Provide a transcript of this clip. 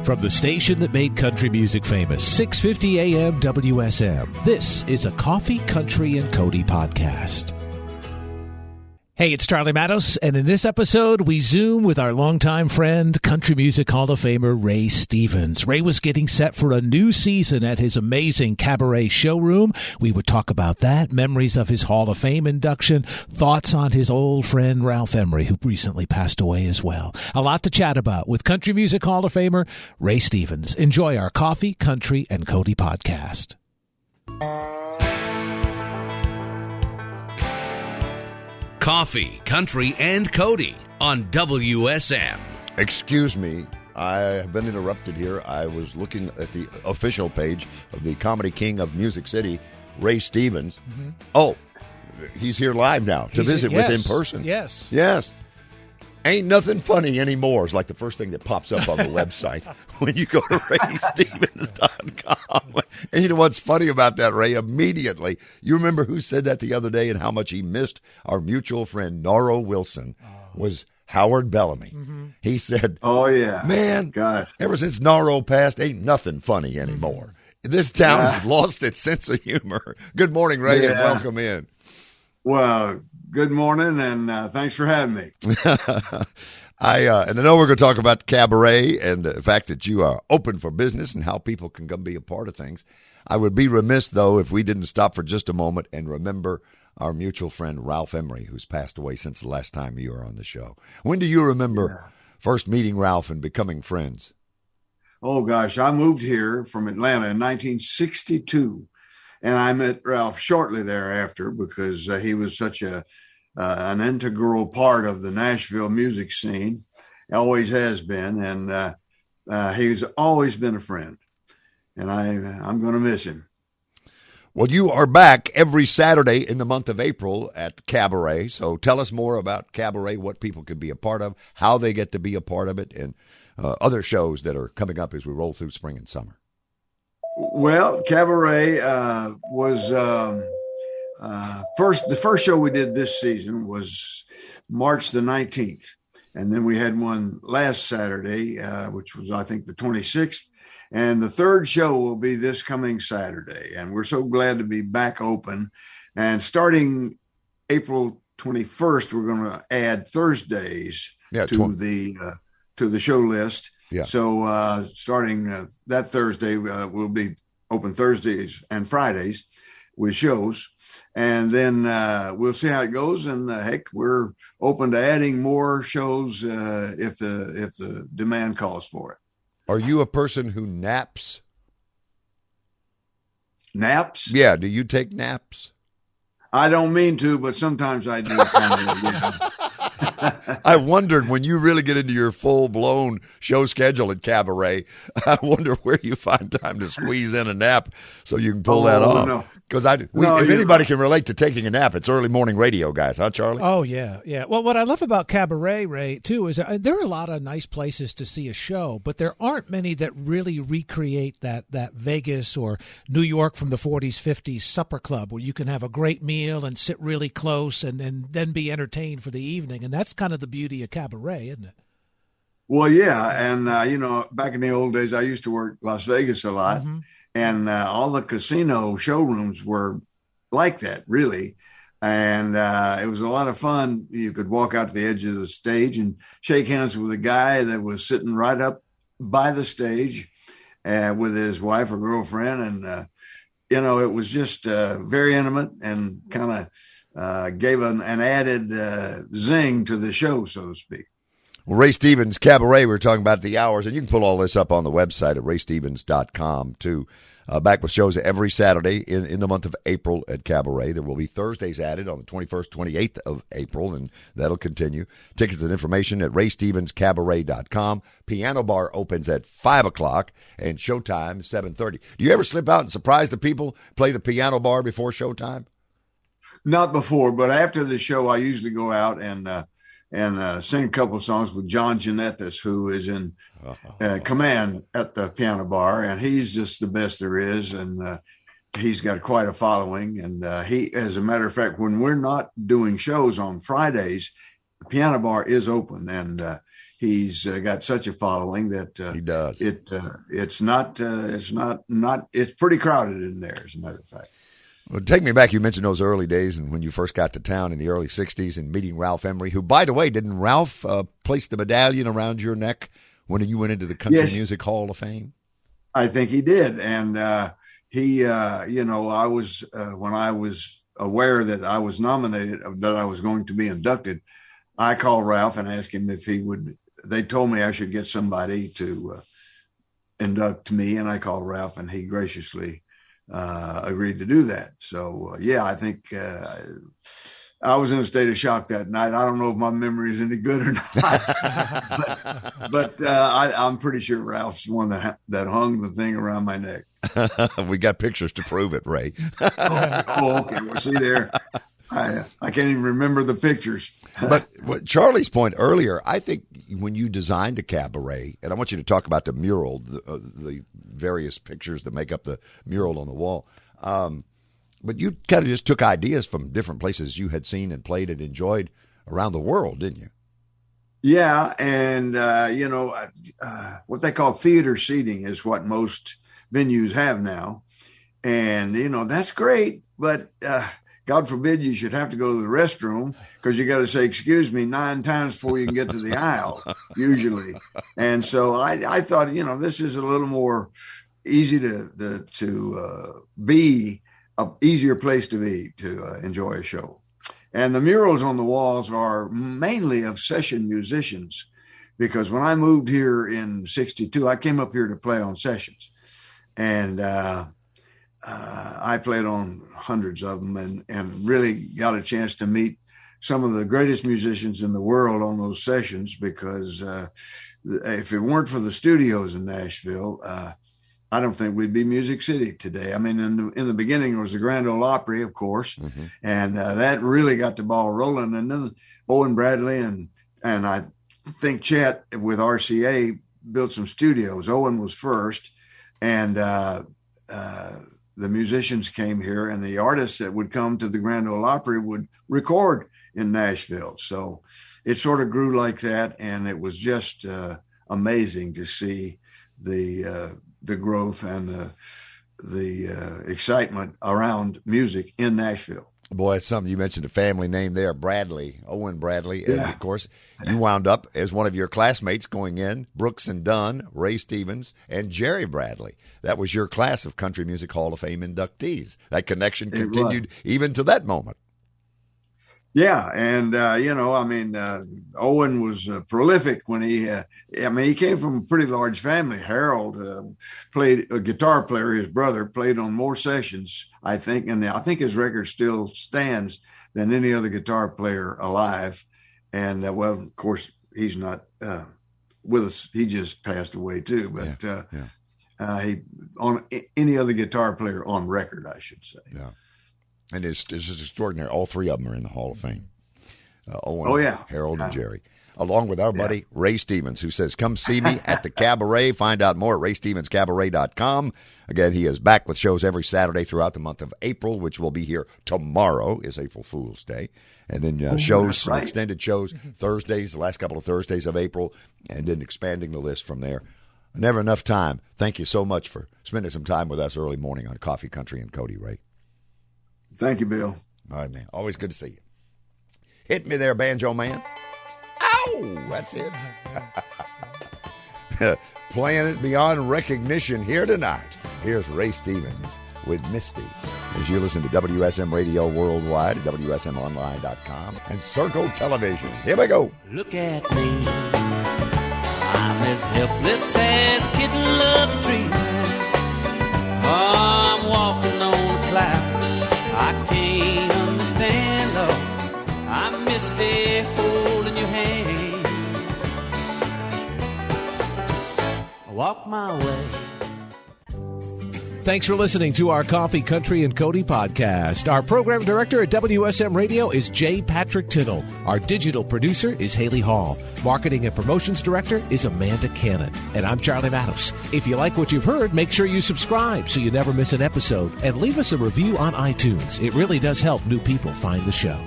From the station that made country music famous, 650 AM WSM, this is a Coffee, Country, and Cody podcast. Hey, it's Charlie Matos, and in this episode, we zoom with our longtime friend, Country Music Hall of Famer Ray Stevens. Ray was getting set for a new season at his amazing Cabaret showroom. We would talk about that, memories of his Hall of Fame induction, thoughts on his old friend Ralph Emery, who recently passed away as well. A lot to chat about with Country Music Hall of Famer Ray Stevens. Enjoy our Coffee, Country, and Cody podcast. Coffee, Country, and Cody on WSM. Excuse me, I have been interrupted here. I was looking at the official page of the Comedy King of Music City, Ray Stevens. Mm-hmm. Oh, he's here live now to visit with in person. Yes. Yes. Ain't nothing funny anymore. It's like the first thing that pops up on the website when you go to raystevens.com. And you know what's funny about that, Ray? Immediately, you remember who said that the other day and how much he missed our mutual friend, Norro Wilson, was Howard Bellamy. Mm-hmm. He said, oh, yeah. Man, gosh, ever since Norro passed, ain't nothing funny anymore. Mm-hmm. This town has lost its sense of humor. Good morning, Ray, and welcome in. Well, good morning, and thanks for having me. And I know we're going to talk about Cabaret and the fact that you are open for business and how people can come be a part of things. I would be remiss, though, if we didn't stop for just a moment and remember our mutual friend Ralph Emery, who's passed away since the last time you were on the show. When do you remember first meeting Ralph and becoming friends? Oh, gosh, I moved here from Atlanta in 1962. And I met Ralph shortly thereafter because he was such an integral part of the Nashville music scene, always has been, and he's always been a friend. And I'm going to miss him. Well, you are back every Saturday in the month of April at Cabaret. So tell us more about Cabaret, what people can be a part of, how they get to be a part of it, and other shows that are coming up as we roll through spring and summer. Well, Cabaret was the first show we did this season was March the 19th. And then we had one last Saturday, which was, I think, the 26th. And the third show will be this coming Saturday. And we're so glad to be back open. And starting April 21st, we're going to add Thursdays to the show list. Yeah. So starting that Thursday, we'll be open Thursdays and Fridays with shows. And then we'll see how it goes. And heck, we're open to adding more shows if the demand calls for it. Are you a person who naps? Naps? Yeah. Do you take naps? I don't mean to, but sometimes I do. I wondered when you really get into your full-blown show schedule at Cabaret, I wonder where you find time to squeeze in a nap so you can pull that off. No. Because if anybody can relate to taking a nap, it's early morning radio, guys, huh, Charlie? Oh, yeah, yeah. Well, what I love about Cabaret, Ray, too, is there are a lot of nice places to see a show, but there aren't many that really recreate that Vegas or New York from the 40s, 50s supper club where you can have a great meal and sit really close and then be entertained for the evening. And that's kind of the beauty of Cabaret, isn't it? Well, yeah. And, back in the old days, I used to work Las Vegas a lot. Mm-hmm. And all the casino showrooms were like that, really. And it was a lot of fun. You could walk out to the edge of the stage and shake hands with a guy that was sitting right up by the stage with his wife or girlfriend. And, it was just very intimate and kind of gave an added zing to the show, so to speak. Well, Ray Stevens, Cabaret, we're talking about the hours, and you can pull all this up on the website at raystevens.com, too. Back with shows every Saturday in the month of April at Cabaret. There will be Thursdays added on the 21st, 28th of April, and that'll continue. Tickets and information at raystevenscabaret.com. Piano bar opens at 5 o'clock, and showtime 7:30. Do you ever slip out and surprise the people, play the piano bar before showtime? Not before, but after the show, I usually go out and sing a couple of songs with John Janethis, who is in command at the piano bar, and he's just the best there is, and he's got quite a following. And he, as a matter of fact, when we're not doing shows on Fridays, the piano bar is open, and he's got such a following that he does. It's pretty crowded in there, as a matter of fact. Well, take me back. You mentioned those early days and when you first got to town in the early 60s and meeting Ralph Emery, who, by the way, didn't Ralph place the medallion around your neck when you went into the Country Music Hall of Fame? I think he did. And he, I was, when I was aware that I was nominated, that I was going to be inducted, I called Ralph and asked him if he would. They told me I should get somebody to induct me, and I called Ralph, and he graciously agreed to do that. So, I think I was in a state of shock that night. I don't know if my memory is any good or not, but I'm pretty sure Ralph's the one that hung the thing around my neck. We got pictures to prove it, Ray. Okay. Well, see there, I can't even remember the pictures. But what Charlie's point earlier, I think when you designed a Cabaret, and I want you to talk about the mural, the various pictures that make up the mural on the wall, but you kind of just took ideas from different places you had seen and played and enjoyed around the world, didn't you? Yeah, and what they call theater seating is what most venues have now, and that's great, but God forbid you should have to go to the restroom because you got to say, excuse me, 9 times before you can get to the aisle, usually. And so I thought, this is a little more easy to be, an easier place to be to enjoy a show. And the murals on the walls are mainly of session musicians, because when I moved here in 62, I came up here to play on sessions. And I played on hundreds of them and really got a chance to meet some of the greatest musicians in the world on those sessions, because if it weren't for the studios in Nashville, I don't think we'd be Music City today. I mean, in the beginning, it was the Grand Ole Opry, of course, and that really got the ball rolling. And then Owen Bradley and I think Chet with RCA built some studios. Owen was first, and the musicians came here, and the artists that would come to the Grand Ole Opry would record in Nashville. So it sort of grew like that, and it was just amazing to see the growth and the excitement around music in Nashville. Boy, it's something. You mentioned a family name there, Bradley, Owen Bradley. Yeah. And of course, you wound up as one of your classmates going in, Brooks and Dunn, Ray Stevens, and Jerry Bradley. That was your class of Country Music Hall of Fame inductees. That connection continued even to that moment. Yeah, and Owen was prolific when he came from a pretty large family. Harold played a guitar player. His brother played on more sessions, I think, and I think his record still stands than any other guitar player alive. And of course, he's not with us. He just passed away too. But he on any other guitar player on record, I should say. Yeah. And it's extraordinary. All 3 of them are in the Hall of Fame. Owen, Harold, and Jerry. Along with our buddy, Ray Stevens, who says, come see me at the Cabaret. Find out more at RayStevensCabaret.com. Again, he is back with shows every Saturday throughout the month of April, which will be here tomorrow, is April Fool's Day. And then shows, extended shows, Thursdays, the last couple of Thursdays of April, and then expanding the list from there. Never enough time. Thank you so much for spending some time with us early morning on Coffee Country and Cody, Ray. Thank you, Bill. All right, man. Always good to see you. Hit me there, Banjo Man. Ow! That's it. Playing it beyond recognition here tonight. Here's Ray Stevens with Misty. As you listen to WSM Radio Worldwide at WSMOnline.com and Circle Television. Here we go. Look at me. I'm as helpless as a kitten love tree. I'm walking on a cloud. I can't understand, though. I missed it holding your hand. I walk my way. Thanks for listening to our Coffee, Country, and Cody podcast. Our program director at WSM Radio is J. Patrick Tittle. Our digital producer is Haley Hall. Marketing and promotions director is Amanda Cannon. And I'm Charlie Matos. If you like what you've heard, make sure you subscribe so you never miss an episode. And leave us a review on iTunes. It really does help new people find the show.